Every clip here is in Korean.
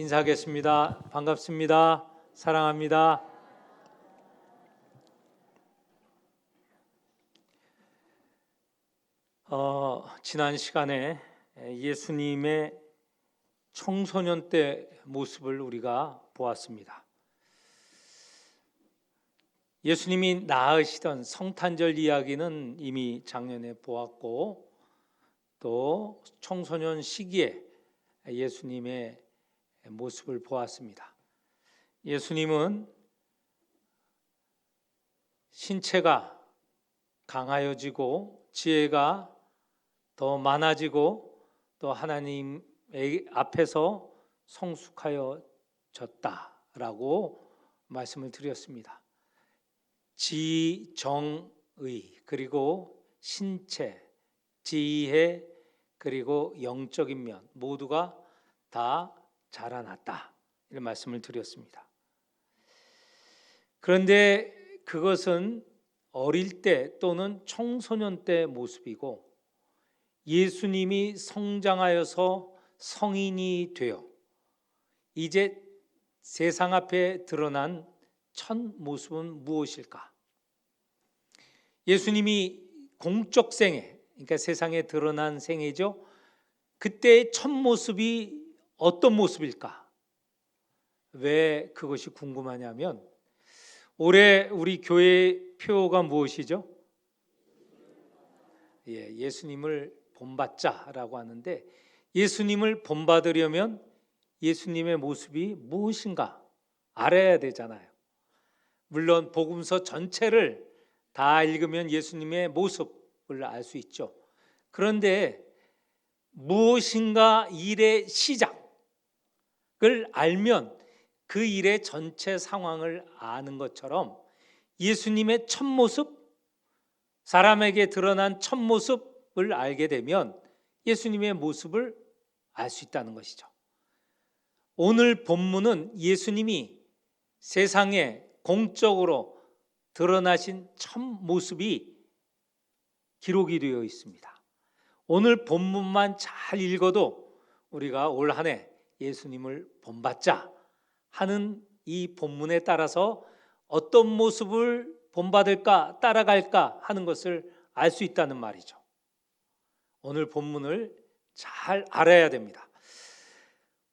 인사하겠습니다. 반갑습니다. 사랑합니다. 지난 시간에 예수님의 청소년 때 모습을 우리가 보았습니다. 예수님이 낳으시던 성탄절 이야기는 이미 작년에 보았고, 또 청소년 시기에 예수님의 모습을 보았습니다. 예수님은 신체가 강하여지고 지혜가 더 많아지고 또 하나님 앞에서 성숙하여졌다라고 말씀을 드렸습니다. 지정의, 그리고 신체, 지혜, 그리고 영적인 면 모두가 다 자라났다, 이런 말씀을 드렸습니다. 그런데 그것은 어릴 때 또는 청소년 때 모습이고, 예수님이 성장하여서 성인이 되어 이제 세상 앞에 드러난 첫 모습은 무엇일까? 예수님이 공적 생애, 그러니까 세상에 드러난 생애죠. 그때의 첫 모습이 어떤 모습일까? 왜 그것이 궁금하냐면, 올해 우리 교회 표어가 무엇이죠? 예수님을 본받자라고 하는데, 예수님을 본받으려면 예수님의 모습이 무엇인가 알아야 되잖아요. 물론 복음서 전체를 다 읽으면 예수님의 모습을 알 수 있죠. 그런데 무엇인가 일의 시작을 알면 그 일의 전체 상황을 아는 것처럼, 예수님의 첫 모습, 사람에게 드러난 첫 모습을 알게 되면 예수님의 모습을 알 수 있다는 것이죠. 오늘 본문은 예수님이 세상에 공적으로 드러나신 첫 모습이 기록이 되어 있습니다. 오늘 본문만 잘 읽어도 우리가 올 한 해 예수님을 본받자 하는 이 본문에 따라서 어떤 모습을 본받을까, 따라갈까 하는 것을 알 수 있다는 말이죠. 오늘 본문을 잘 알아야 됩니다.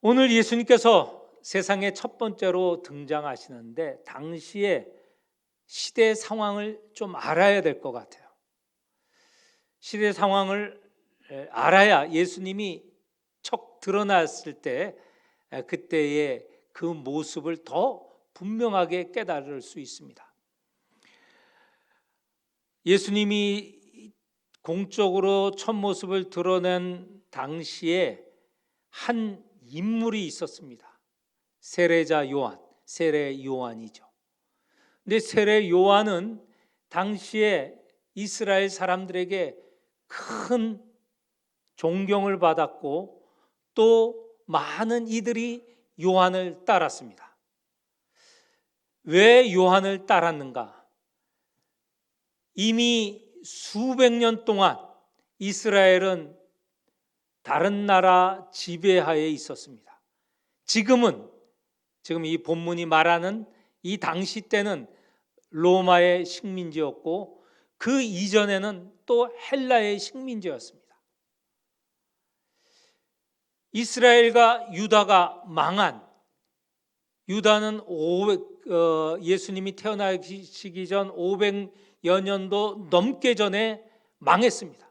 오늘 예수님께서 세상에 첫 번째로 등장하시는데, 당시의 시대 상황을 좀 알아야 될 것 같아요. 시대 상황을 알아야 예수님이 척 드러났을 때 그때의 그 모습을 더 분명하게 깨달을 수 있습니다. 예수님이 공적으로 첫 모습을 드러낸 당시에 한 인물이 있었습니다. 세례자 요한, 세례 요한이죠. 근데 세례 요한은 당시에 이스라엘 사람들에게 큰 존경을 받았고, 또 많은 이들이 요한을 따랐습니다. 왜 요한을 따랐는가? 이미 수백 년 동안 이스라엘은 다른 나라 지배하에 있었습니다. 지금 이 본문이 말하는 이 당시 때는 로마의 식민지였고, 그 이전에는 또 헬라의 식민지였습니다. 이스라엘과 유다가 망한, 유다는 예수님이 태어나시기 전 500여 년도 넘게 전에 망했습니다.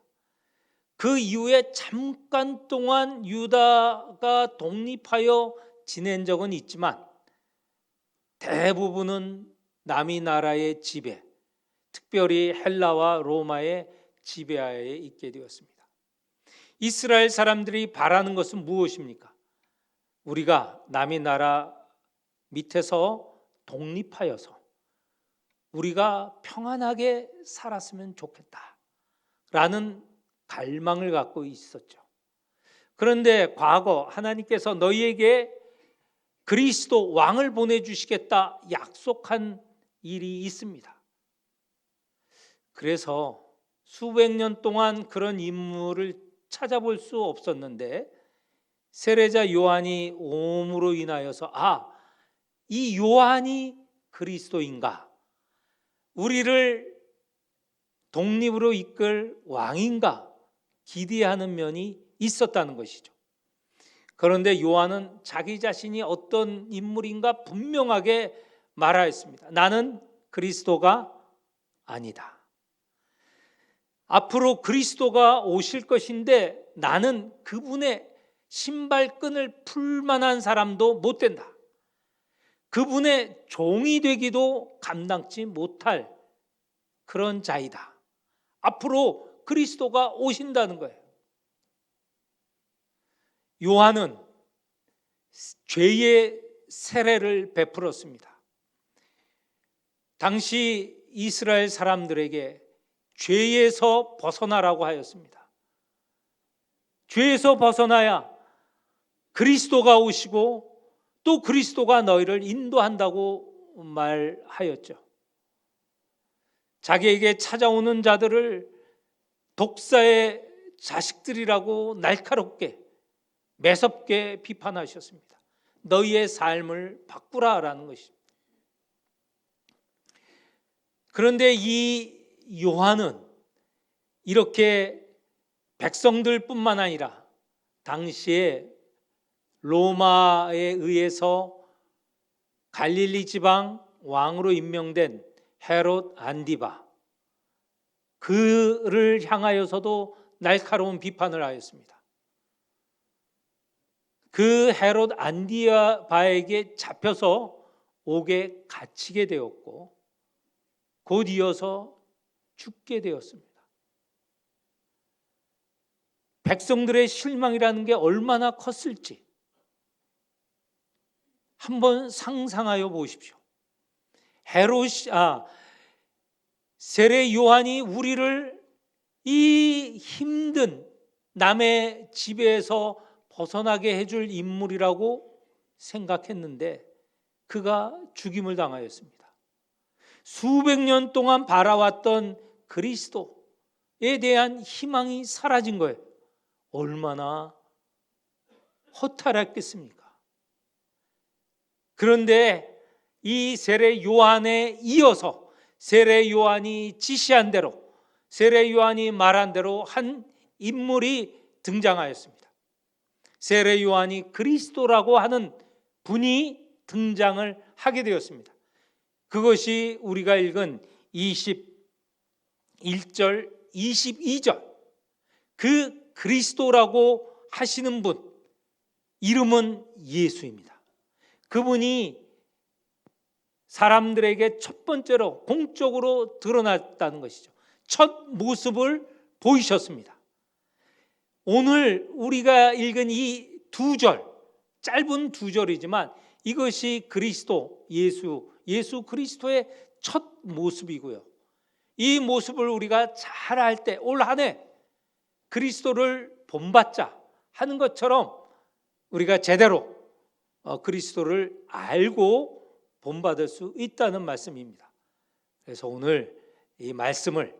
그 이후에 잠깐 동안 유다가 독립하여 지낸 적은 있지만, 대부분은 남이 나라의 지배, 특별히 헬라와 로마의 지배하에 있게 되었습니다. 이스라엘 사람들이 바라는 것은 무엇입니까? 우리가 남이 나라 밑에서 독립하여서 우리가 평안하게 살았으면 좋겠다라는 갈망을 갖고 있었죠. 그런데 과거 하나님께서 너희에게 그리스도 왕을 보내주시겠다 약속한 일이 있습니다. 그래서 수백 년 동안 그런 인물을 찾아볼 수 없었는데, 세례자 요한이 오음으로 인하여서 이 요한이 그리스도인가? 우리를 독립으로 이끌 왕인가? 기대하는 면이 있었다는 것이죠. 그런데 요한은 자기 자신이 어떤 인물인가 분명하게 말하였습니다. 나는 그리스도가 아니다. 앞으로 그리스도가 오실 것인데 나는 그분의 신발끈을 풀 만한 사람도 못 된다. 그분의 종이 되기도 감당치 못할 그런 자이다. 앞으로 그리스도가 오신다는 거예요. 요한은 죄의 세례를 베풀었습니다. 당시 이스라엘 사람들에게 죄에서 벗어나라고 하였습니다. 죄에서 벗어나야 그리스도가 오시고 또 그리스도가 너희를 인도한다고 말하였죠. 자기에게 찾아오는 자들을 독사의 자식들이라고 날카롭게 매섭게 비판하셨습니다. 너희의 삶을 바꾸라라는 것입니다. 그런데 이 요한은 이렇게 백성들뿐만 아니라 당시에 로마에 의해서 갈릴리 지방 왕으로 임명된 헤롯 안디바, 그를 향하여서도 날카로운 비판을 하였습니다. 그 헤롯 안디바에게 잡혀서 옥에 갇히게 되었고 곧 이어서 죽게 되었습니다. 백성들의 실망이라는 게 얼마나 컸을지 한번 상상하여 보십시오. 세례 요한이 우리를 이 힘든 남의 지배에서 벗어나게 해줄 인물이라고 생각했는데 그가 죽임을 당하였습니다. 수백 년 동안 바라왔던 그리스도에 대한 희망이 사라진 거예요. 얼마나 허탈했겠습니까? 그런데 이 세례 요한에 이어서 세례 요한이 지시한 대로, 세례 요한이 말한 대로 한 인물이 등장하였습니다. 세례 요한이 그리스도라고 하는 분이 등장을 하게 되었습니다. 그것이 우리가 읽은 21절, 22절, 그 그리스도라고 하시는 분, 이름은 예수입니다. 그분이 사람들에게 첫 번째로 공적으로 드러났다는 것이죠. 첫 모습을 보이셨습니다. 오늘 우리가 읽은 이 두 절, 짧은 두 절이지만 이것이 그리스도, 예수 그리스도의 첫 모습이고요. 이 모습을 우리가 잘 알 때 올 한 해 그리스도를 본받자 하는 것처럼 우리가 제대로 그리스도를 알고 본받을 수 있다는 말씀입니다. 그래서 오늘 이 말씀을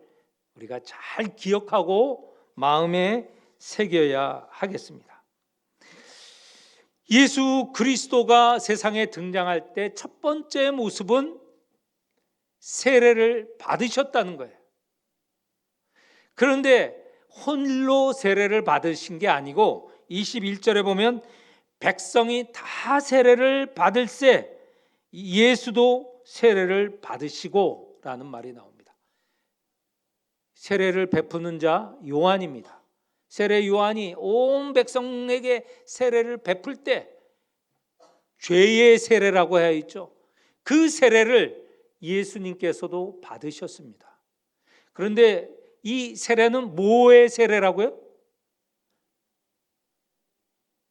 우리가 잘 기억하고 마음에 새겨야 하겠습니다. 예수 그리스도가 세상에 등장할 때 첫 번째 모습은 세례를 받으셨다는 거예요. 그런데 홀로 세례를 받으신 게 아니고 21절에 보면 백성이 다 세례를 받을새 예수도 세례를 받으시고 라는 말이 나옵니다. 세례를 베푸는 자 요한입니다. 세례 요한이 온 백성에게 세례를 베풀 때 죄의 세례라고 하여 있죠. 그 세례를 예수님께서도 받으셨습니다. 그런데 이 세례는 뭐의 세례라고요?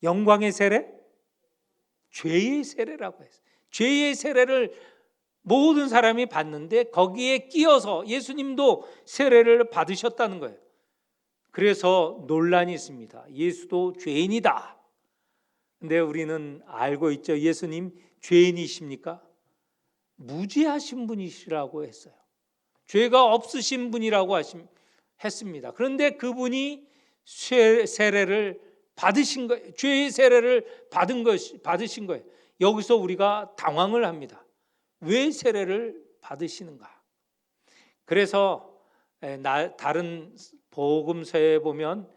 영광의 세례? 죄의 세례라고 했어요. 죄의 세례를 모든 사람이 받는데 거기에 끼어서 예수님도 세례를 받으셨다는 거예요. 그래서 논란이 있습니다. 예수도 죄인이다. 근데 우리는 알고 있죠. 예수님 죄인이십니까? 무죄하신 분이시라고 했어요. 죄가 없으신 분이라고 했습니다. 그런데 그분이 세례를 받으신 거예요. 죄의 세례를 받으신 거예요. 여기서 우리가 당황을 합니다. 왜 세례를 받으시는가? 그래서 다른 복음서에 보면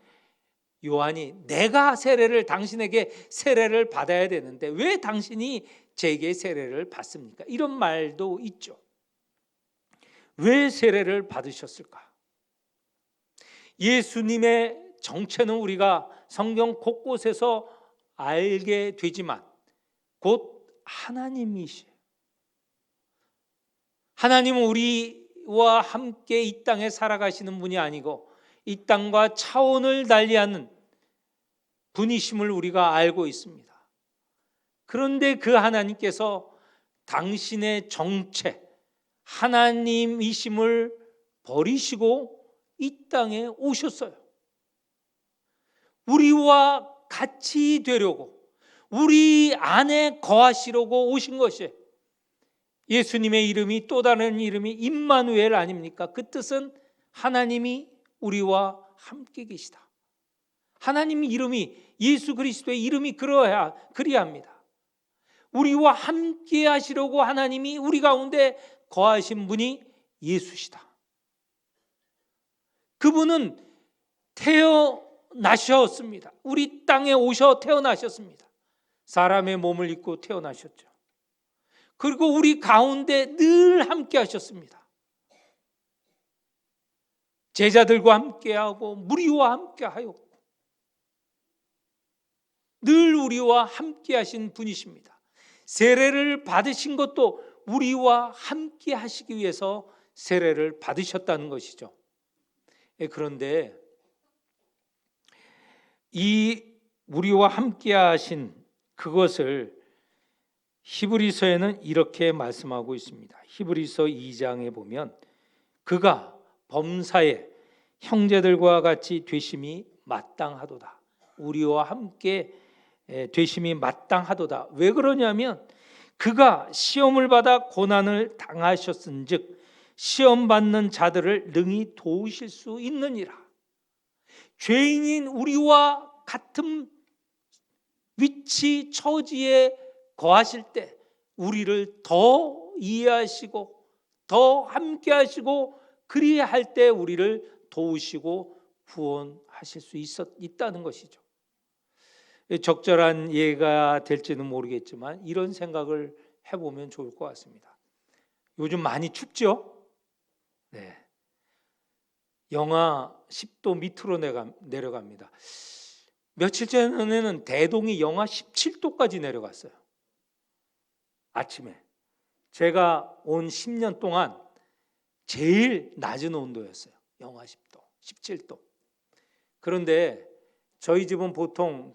요한이 내가 당신에게 세례를 받아야 되는데 왜 당신이 제게 세례를 받습니까? 이런 말도 있죠. 왜 세례를 받으셨을까? 예수님의 정체는 우리가 성경 곳곳에서 알게 되지만 곧 하나님이시에요. 하나님은 우리와 함께 이 땅에 살아가시는 분이 아니고 이 땅과 차원을 달리하는 분이심을 우리가 알고 있습니다. 그런데 그 하나님께서 당신의 정체, 하나님이심을 버리시고 이 땅에 오셨어요. 우리와 같이 되려고, 우리 안에 거하시려고 오신 것이에요. 예수님의 이름이 또 다른 이름이 임마누엘 아닙니까? 그 뜻은 하나님이 우리와 함께 계시다. 하나님 이름이, 예수 그리스도의 이름이 그리합니다. 우리와 함께 하시려고 하나님이 우리 가운데 거하신 분이 예수시다. 그분은 태어나셨습니다. 우리 땅에 오셔 태어나셨습니다. 사람의 몸을 입고 태어나셨죠. 그리고 우리 가운데 늘 함께 하셨습니다. 제자들과 함께하고 무리와 함께하였고 늘 우리와 함께 하신 분이십니다. 세례를 받으신 것도 우리와 함께 하시기 위해서 세례를 받으셨다는 것이죠. 그런데 이 우리와 함께 하신 그것을 히브리서에는 이렇게 말씀하고 있습니다. 히브리서 2장에 보면 그가 범사에 형제들과 같이 되심이 마땅하도다. 우리와 함께 되심이 마땅하도다. 왜 그러냐면 그가 시험을 받아 고난을 당하셨은즉 시험 받는 자들을 능히 도우실 수 있느니라. 죄인인 우리와 같은 위치 처지에 거하실 때 우리를 더 이해하시고 더 함께 하시고 그리할 때 우리를 도우시고 구원하실 수 있다는 것이죠. 적절한 예가 될지는 모르겠지만 이런 생각을 해보면 좋을 것 같습니다. 요즘 많이 춥죠? 네. 영하 10도 밑으로 내려갑니다. 며칠 전에는 대동이 영하 17도까지 내려갔어요. 아침에. 제가 온 10년 동안 제일 낮은 온도였어요. 영하 10도, 17도. 그런데 저희 집은 보통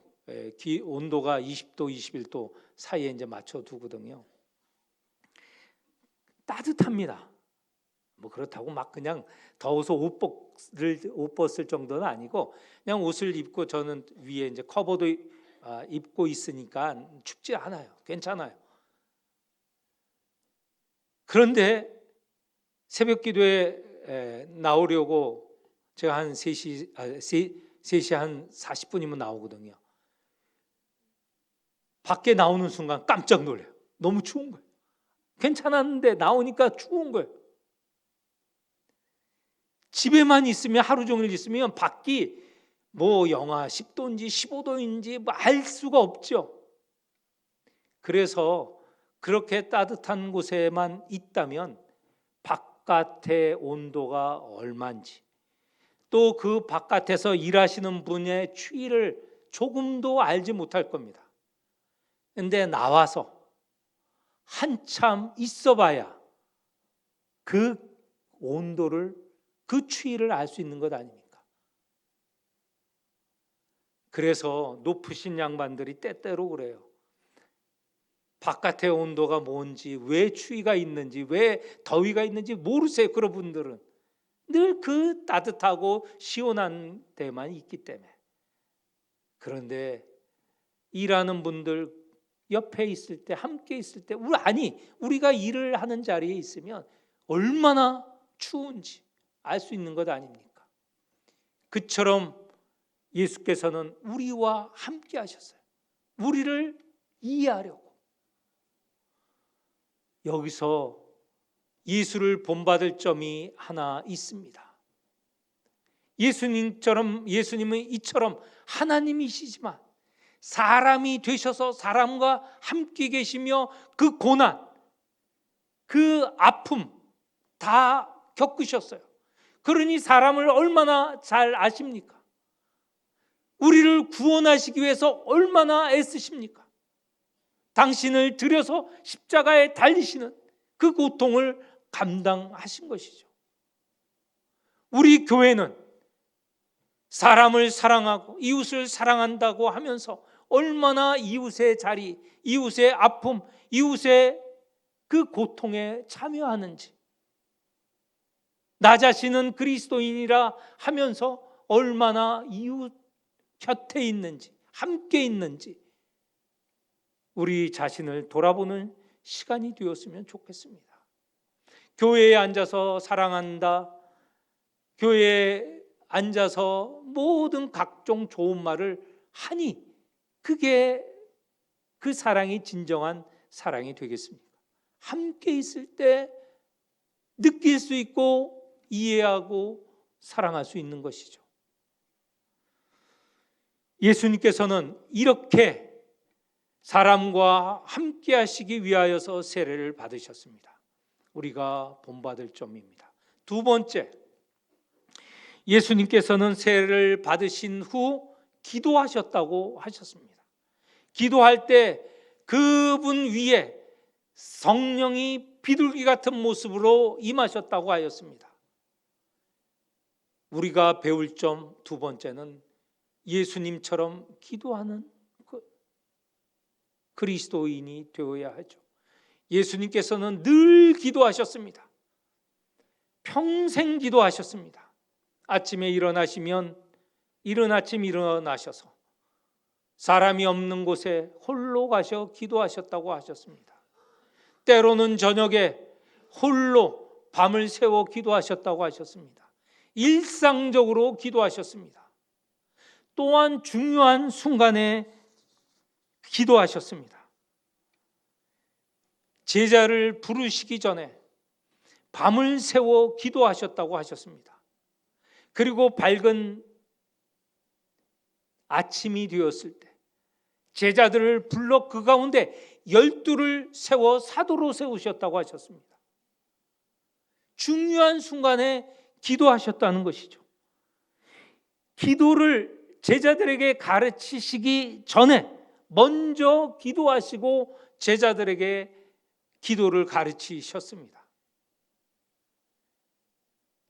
온도가 20도, 21도 사이에 이제 맞춰 두거든요. 따뜻합니다. 뭐 그렇다고 막 그냥 더워서 옷 벗을 정도는 아니고 그냥 옷을 입고 저는 위에 이제 커버도 입고 있으니까 춥지 않아요. 괜찮아요. 그런데 새벽 기도에 나오려고 제가 한 3시 한 40분이면 나오거든요. 밖에 나오는 순간 깜짝 놀라요. 너무 추운 거예요. 괜찮았는데 나오니까 추운 거예요. 집에만 있으면 하루 종일 있으면 밖이 뭐 영하 10도인지 15도인지 뭐 알 수가 없죠. 그래서 그렇게 따뜻한 곳에만 있다면 바깥의 온도가 얼마인지 또 그 바깥에서 일하시는 분의 추위를 조금도 알지 못할 겁니다. 그런데 나와서 한참 있어봐야 그 온도를 그 추위를 알 수 있는 것 아닙니까? 그래서 높으신 양반들이 때때로 그래요. 바깥의 온도가 뭔지, 왜 추위가 있는지, 왜 더위가 있는지 모르세요. 그런 분들은 늘 그 따뜻하고 시원한 데만 있기 때문에. 그런데 일하는 분들 옆에 있을 때, 함께 있을 때, 우리가 일을 하는 자리에 있으면 얼마나 추운지 알 수 있는 것 아닙니까? 그처럼 예수께서는 우리와 함께 하셨어요. 우리를 이해하려고. 여기서 예수를 본받을 점이 하나 있습니다. 예수님은 이처럼 하나님이시지만 사람이 되셔서 사람과 함께 계시며 그 고난, 그 아픔 다 겪으셨어요. 그러니 사람을 얼마나 잘 아십니까? 우리를 구원하시기 위해서 얼마나 애쓰십니까? 당신을 들여서 십자가에 달리시는 그 고통을 감당하신 것이죠. 우리 교회는 사람을 사랑하고 이웃을 사랑한다고 하면서 얼마나 이웃의 자리, 이웃의 아픔, 이웃의 그 고통에 참여하는지, 나 자신은 그리스도인이라 하면서 얼마나 이웃 곁에 있는지, 함께 있는지 우리 자신을 돌아보는 시간이 되었으면 좋겠습니다. 교회에 앉아서 사랑한다, 교회에 앉아서 모든 각종 좋은 말을 하니 그게 그 사랑이 진정한 사랑이 되겠습니까? 함께 있을 때 느낄 수 있고 이해하고 사랑할 수 있는 것이죠. 예수님께서는 이렇게 사람과 함께 하시기 위하여서 세례를 받으셨습니다. 우리가 본받을 점입니다. 두 번째, 예수님께서는 세례를 받으신 후 기도하셨다고 하셨습니다. 기도할 때 그분 위에 성령이 비둘기 같은 모습으로 임하셨다고 하였습니다. 우리가 배울 점 두 번째는 예수님처럼 기도하는 그리스도인이 되어야 하죠. 예수님께서는 늘 기도하셨습니다. 평생 기도하셨습니다. 아침에 일어나시면 이른 아침 일어나셔서 사람이 없는 곳에 홀로 가셔 기도하셨다고 하셨습니다. 때로는 저녁에 홀로 밤을 새워 기도하셨다고 하셨습니다. 일상적으로 기도하셨습니다. 또한 중요한 순간에 기도하셨습니다. 제자를 부르시기 전에 밤을 새워 기도하셨다고 하셨습니다. 그리고 밝은 아침이 되었을 때 제자들을 불러 그 가운데 12를 세워 사도로 세우셨다고 하셨습니다. 중요한 순간에 기도하셨다는 것이죠. 기도를 제자들에게 가르치시기 전에 먼저 기도하시고 제자들에게 기도를 가르치셨습니다.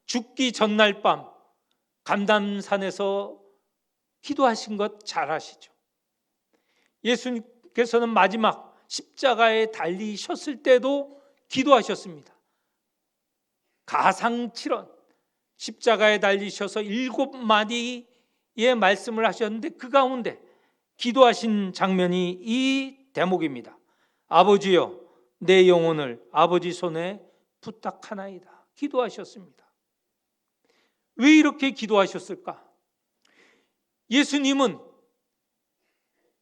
죽기 전날 밤 감담산에서 기도하신 것 잘 아시죠? 예수님께서는 마지막 십자가에 달리셨을 때도 기도하셨습니다. 가상칠언, 십자가에 달리셔서 7마디의 말씀을 하셨는데 그 가운데 기도하신 장면이 이 대목입니다. 아버지여, 내 영혼을 아버지 손에 부탁하나이다. 기도하셨습니다. 왜 이렇게 기도하셨을까? 예수님은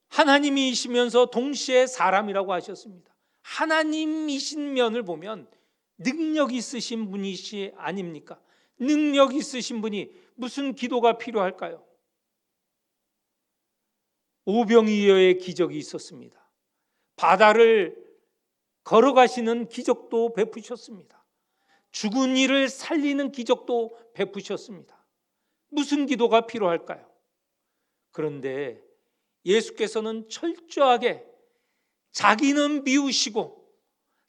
하나님이시면서 동시에 사람이라고 하셨습니다. 하나님이신 면을 보면 능력 있으신 분이시 아닙니까? 능력 있으신 분이 무슨 기도가 필요할까요? 오병이어의 기적이 있었습니다. 바다를 걸어가시는 기적도 베푸셨습니다. 죽은 이를 살리는 기적도 베푸셨습니다. 무슨 기도가 필요할까요? 그런데 예수께서는 철저하게 자기는 미우시고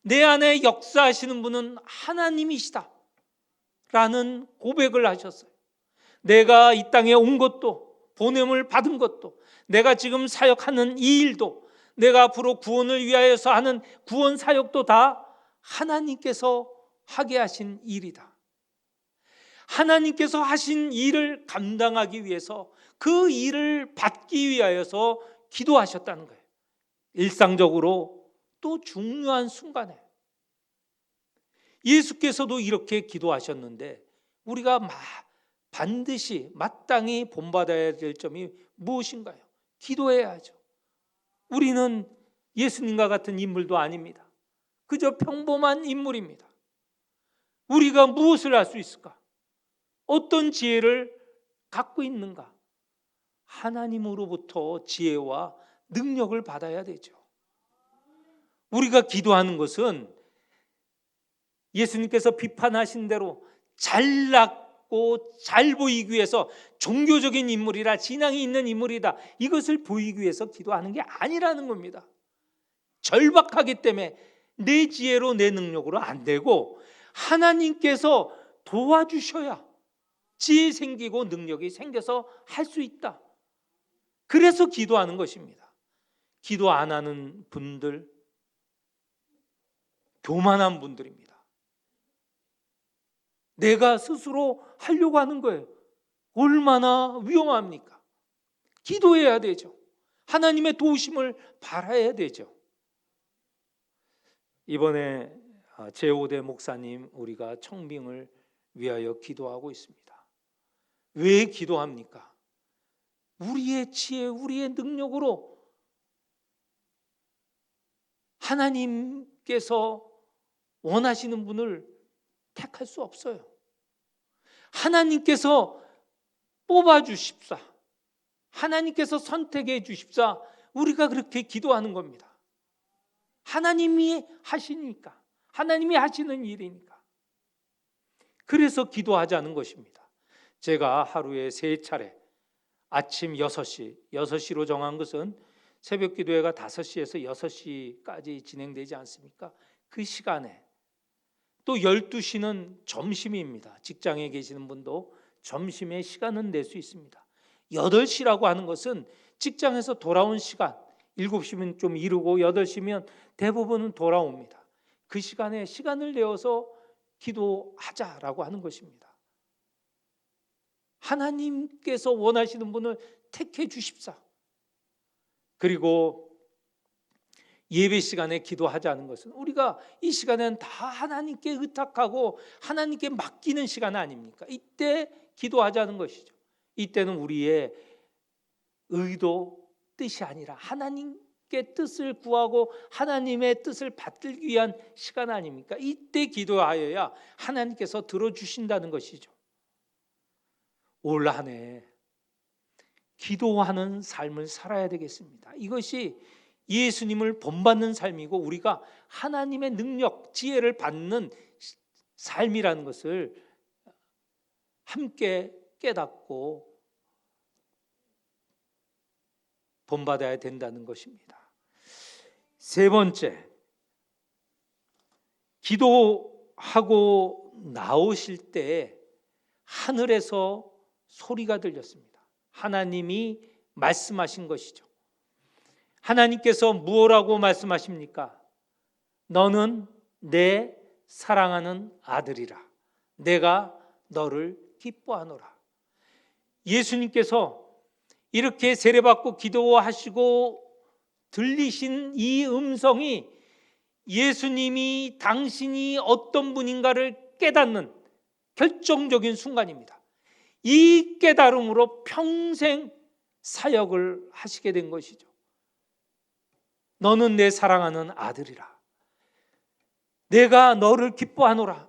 내 안에 역사하시는 분은 하나님이시다 라는 고백을 하셨어요. 내가 이 땅에 온 것도, 보냄을 받은 것도, 내가 지금 사역하는 이 일도, 내가 앞으로 구원을 위하여서 하는 구원 사역도 다 하나님께서 하게 하신 일이다. 하나님께서 하신 일을 감당하기 위해서 그 일을 받기 위하여서 기도하셨다는 거예요. 일상적으로 또 중요한 순간에 예수께서도 이렇게 기도하셨는데 우리가 반드시 마땅히 본받아야 될 점이 무엇인가요? 기도해야죠. 우리는 예수님과 같은 인물도 아닙니다. 그저 평범한 인물입니다. 우리가 무엇을 할 수 있을까? 어떤 지혜를 갖고 있는가? 하나님으로부터 지혜와 능력을 받아야 되죠. 우리가 기도하는 것은 예수님께서 비판하신 대로 잘났고 잘 보이기 위해서 종교적인 인물이라 신앙이 있는 인물이다, 이것을 보이기 위해서 기도하는 게 아니라는 겁니다. 절박하기 때문에 내 지혜로 내 능력으로 안 되고 하나님께서 도와주셔야 지혜 생기고 능력이 생겨서 할 수 있다. 그래서 기도하는 것입니다. 기도 안 하는 분들, 교만한 분들입니다. 내가 스스로 하려고 하는 거예요. 얼마나 위험합니까? 기도해야 되죠. 하나님의 도우심을 바라야 되죠. 이번에 제5대 목사님, 우리가 청빙을 위하여 기도하고 있습니다. 왜 기도합니까? 우리의 지혜, 우리의 능력으로 하나님께서 원하시는 분을 택할 수 없어요. 하나님께서 뽑아주십사, 하나님께서 선택해 주십사, 우리가 그렇게 기도하는 겁니다. 하나님이 하시니까, 하나님이 하시는 일이니까. 그래서 기도하자는 것입니다. 제가 하루에 3차례 아침 6시로 정한 것은 새벽 기도회가 5시에서 6시까지 진행되지 않습니까? 그 시간에 또 12시는 점심입니다. 직장에 계시는 분도 점심에 시간은 낼 수 있습니다. 8시라고 하는 것은 직장에서 돌아온 시간, 7시면 좀 이르고 8시면 대부분은 돌아옵니다. 그 시간에 시간을 내어서 기도하자라고 하는 것입니다. 하나님께서 원하시는 분을 택해 주십사. 그리고 예배 시간에 기도하자는 것은 우리가 이 시간에는 다 하나님께 의탁하고 하나님께 맡기는 시간 아닙니까? 이때 기도하자는 것이죠. 이때는 우리의 의도, 뜻이 아니라 하나님께 뜻을 구하고 하나님의 뜻을 받들기 위한 시간 아닙니까? 이때 기도하여야 하나님께서 들어주신다는 것이죠. 올 한 해 기도하는 삶을 살아야 되겠습니다. 이것이 예수님을 본받는 삶이고 우리가 하나님의 능력, 지혜를 받는 삶이라는 것을 함께 깨닫고 본받아야 된다는 것입니다. 세 번째, 기도하고 나오실 때 하늘에서 소리가 들렸습니다. 하나님이 말씀하신 것이죠. 하나님께서 무엇라고 말씀하십니까? 너는 내 사랑하는 아들이라. 내가 너를 기뻐하노라. 예수님께서 이렇게 세례받고 기도하시고 들리신 이 음성이 예수님이 당신이 어떤 분인가를 깨닫는 결정적인 순간입니다. 이 깨달음으로 평생 사역을 하시게 된 것이죠. 너는 내 사랑하는 아들이라. 내가 너를 기뻐하노라.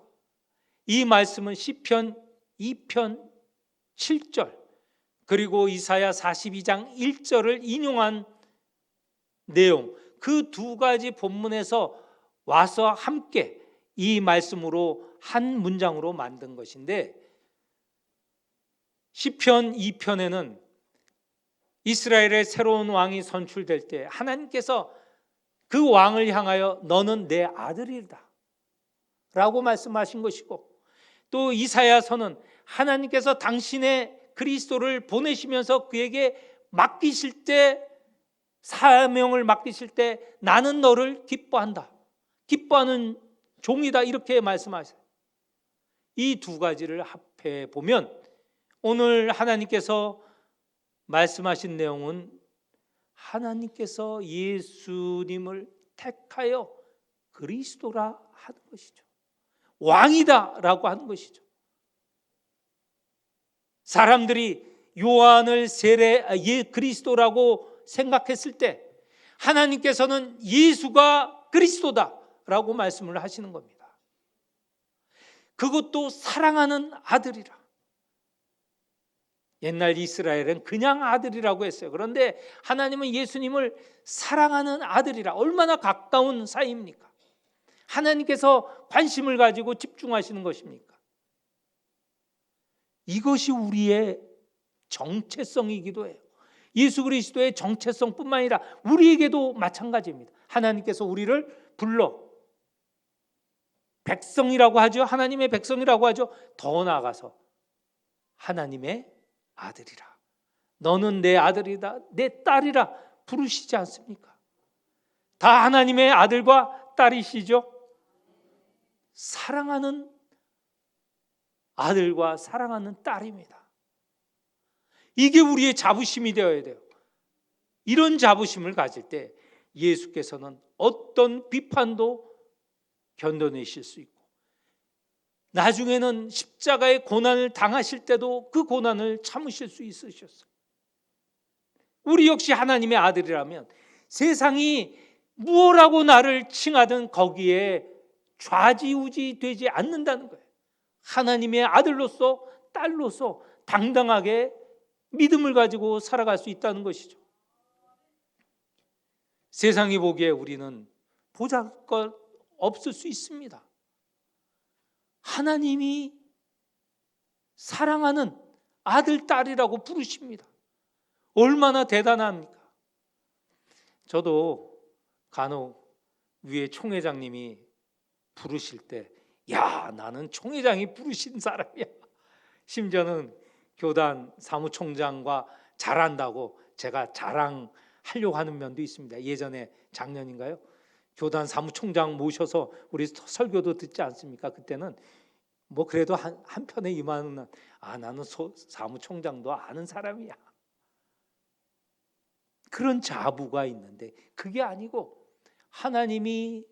이 말씀은 시편 2편 7절 그리고 이사야 42장 1절을 인용한 내용, 그 두 가지 본문에서 와서 함께 이 말씀으로 한 문장으로 만든 것인데, 시편 2편에는 이스라엘의 새로운 왕이 선출될 때 하나님께서 그 왕을 향하여 너는 내 아들이다 라고 말씀하신 것이고, 또 이사야서는 하나님께서 당신의 그리스도를 보내시면서 그에게 맡기실 때, 사명을 맡기실 때 나는 너를 기뻐한다, 기뻐하는 종이다, 이렇게 말씀하세요. 이 두 가지를 합해 보면 오늘 하나님께서 말씀하신 내용은 하나님께서 예수님을 택하여 그리스도라 하는 것이죠. 왕이다 라고 하는 것이죠. 사람들이 요한을 그리스도라고 생각했을 때 하나님께서는 예수가 그리스도다라고 말씀을 하시는 겁니다. 그것도 사랑하는 아들이라. 옛날 이스라엘은 그냥 아들이라고 했어요. 그런데 하나님은 예수님을 사랑하는 아들이라. 얼마나 가까운 사이입니까? 하나님께서 관심을 가지고 집중하시는 것입니까? 이것이 우리의 정체성이기도 해요. 예수 그리스도의 정체성뿐만 아니라 우리에게도 마찬가지입니다. 하나님께서 우리를 불러 백성이라고 하죠. 하나님의 백성이라고 하죠. 더 나아가서 하나님의 아들이라. 너는 내 아들이다, 내 딸이라 부르시지 않습니까? 다 하나님의 아들과 딸이시죠. 사랑하는 아들과 사랑하는 딸입니다. 이게 우리의 자부심이 되어야 돼요. 이런 자부심을 가질 때 예수께서는 어떤 비판도 견뎌내실 수 있고, 나중에는 십자가의 고난을 당하실 때도 그 고난을 참으실 수 있으셨어요. 우리 역시 하나님의 아들이라면 세상이 무엇라고 나를 칭하든 거기에 좌지우지 되지 않는다는 거예요. 하나님의 아들로서 딸로서 당당하게 믿음을 가지고 살아갈 수 있다는 것이죠. 세상이 보기에 우리는 보잘것 없을 수 있습니다. 하나님이 사랑하는 아들, 딸이라고 부르십니다. 얼마나 대단합니까? 저도 간혹 위에 총회장님이 부르실 때, 야, 나는 총회장이 부르신 사람이야. 심지어는 교단 사무총장과 잘한다고 제가 자랑하려고 하는 면도 있습니다. 예전에 작년인가요? 교단 사무총장 모셔서 우리 설교도 듣지 않습니까? 그때는 뭐 그래도 한편에 임하는, 나는 사무총장도 아는 사람이야. 그런 자부가 있는데 그게 아니고 하나님이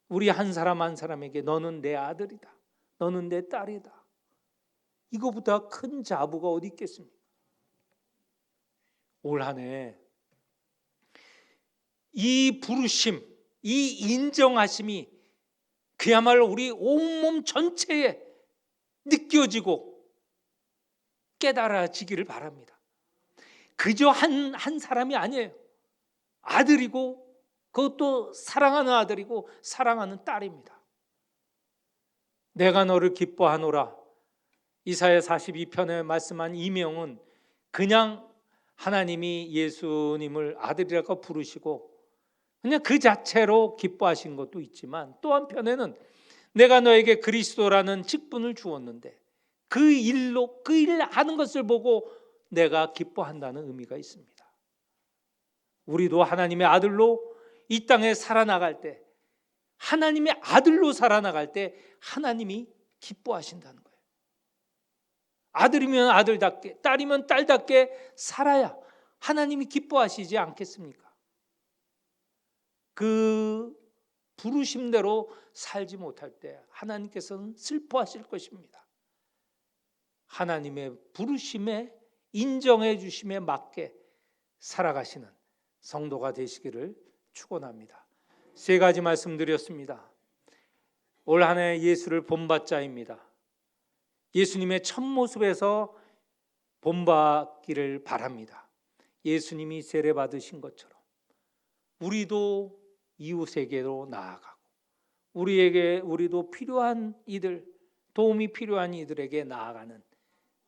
우리 한 사람 한 사람에게 너는 내 아들이다, 너는 내 딸이다, 이거보다 큰 자부가 어디 있겠습니까? 올 한 해 이 부르심, 이 인정하심이 그야말로 우리 온몸 전체에 느껴지고 깨달아지기를 바랍니다. 그저 한 사람이 아니에요. 아들이고, 그것도 사랑하는 아들이고 사랑하는 딸입니다. 내가 너를 기뻐하노라. 이사야 42편에 말씀한 이 명은 그냥 하나님이 예수님을 아들이라고 부르시고 그냥 그 자체로 기뻐하신 것도 있지만, 또 한편에는 내가 너에게 그리스도라는 직분을 주었는데 그 일로 그 일 하는 것을 보고 내가 기뻐한다는 의미가 있습니다. 우리도 하나님의 아들로 이 땅에 살아나갈 때, 하나님의 아들로 살아나갈 때 하나님이 기뻐하신다는 거예요. 아들이면 아들답게, 딸이면 딸답게 살아야 하나님이 기뻐하시지 않겠습니까? 그 부르심대로 살지 못할 때 하나님께서는 슬퍼하실 것입니다. 하나님의 부르심에, 인정해 주심에 맞게 살아가시는 성도가 되시기를 축원합니다. 세 가지 말씀드렸습니다. 올 한 해 예수를 본받자입니다. 예수님의 첫 모습에서 본받기를 바랍니다. 예수님이 세례 받으신 것처럼 우리도 이웃에게로 나아가고 우리도 필요한 이들, 도움이 필요한 이들에게 나아가는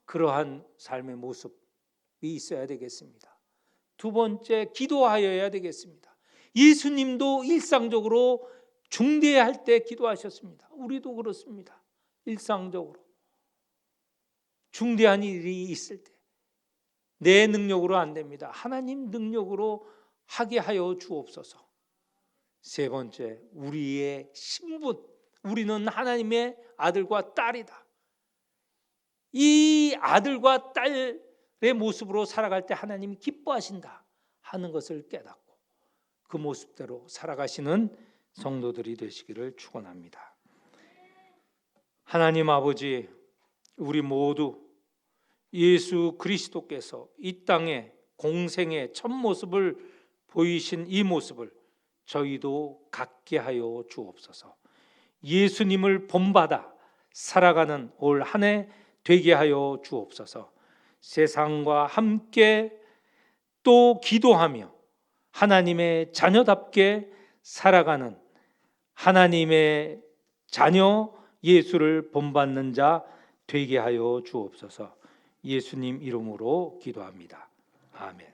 그러한 삶의 모습이 있어야 되겠습니다. 두 번째, 기도하여야 되겠습니다. 예수님도 일상적으로 중대할 때 기도하셨습니다. 우리도 그렇습니다. 일상적으로 중대한 일이 있을 때 내 능력으로 안 됩니다. 하나님 능력으로 하게 하여 주옵소서. 세 번째, 우리의 신분, 우리는 하나님의 아들과 딸이다. 이 아들과 딸의 모습으로 살아갈 때 하나님이 기뻐하신다 하는 것을 깨닫고 그 모습대로 살아가시는 성도들이 되시기를 축원합니다. 하나님 아버지, 우리 모두 예수 그리스도께서 이 땅에 공생의 첫 모습을 보이신 이 모습을 저희도 갖게 하여 주옵소서. 예수님을 본받아 살아가는 올 한 해 되게 하여 주옵소서. 세상과 함께 또 기도하며 하나님의 자녀답게 살아가는 하나님의 자녀 예수를 본받는 자 되게 하여 주옵소서. 예수님 이름으로 기도합니다. 아멘.